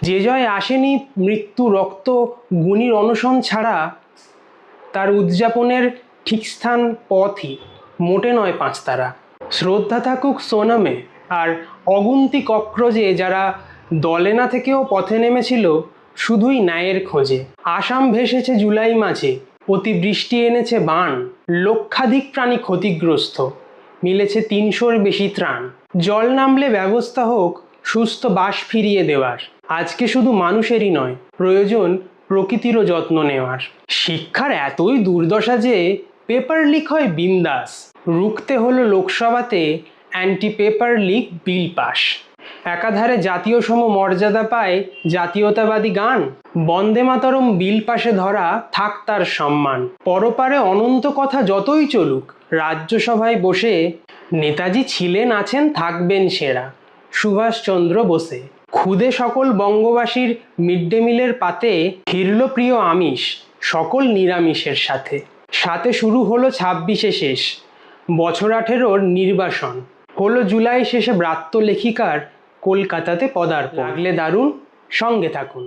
যে জয় আসেনি মৃত্যু রক্ত গুণীর অনশন ছাড়া, তার উদযাপনের ঠিক স্থান পথই, মোটে নয় পাঁচতারা। শ্রদ্ধা থাকুক সোনামে আর অগুন্তি কক্রজে, যারা দলে না থেকেও পথে নেমেছিল শুধুই ন্যায়ের খোঁজে। আসাম ভেসেছে জুলাই মাঝে, অতিবৃষ্টি এনেছে বান, লক্ষাধিক প্রাণী ক্ষতিগ্রস্ত, মিলেছে ৩০০-র বেশি ত্রাণ। জল নামলে ব্যবস্থা হোক সুস্থ বাস ফিরিয়ে দেওয়ার। আজকে শুধু মানুষেরই নয়, প্রয়োজন প্রকৃতিরও যত্ন নেওয়ার। শিক্ষার এতই দুর্দশা যে পেপার লিক হয় বিন্দাস, রুখতে হলো লোকসভাতে anti paper leak bill pass. একাধারে জাতীয় সমমর্যাদা পায় জাতীয়তাবাদী গান, বন্দে মাতরম বিল পাশে ধরা থাক তার সম্মান। পরপারে অনন্ত কথা যতই চলুক, রাজ্যসভায় বসে নেতাজি ছিলেন আছেন থাকবেন সেরা, সুভাষচন্দ্র বোসে। ক্ষুদে সকল বঙ্গবাসীর মিড ডে মিলের পাতে ফিরল প্রিয় আমিষ সকল নিরামিষের সাথে। সাথে শুরু হলো ২৬শে শেষ, বছর ১৮-র নির্বাসন। হলো জুলাই শেষে ব্রাত্য লেখিকার কলকাতাতে পদার্পণ। লাগলে দারুণ, সঙ্গে থাকুন।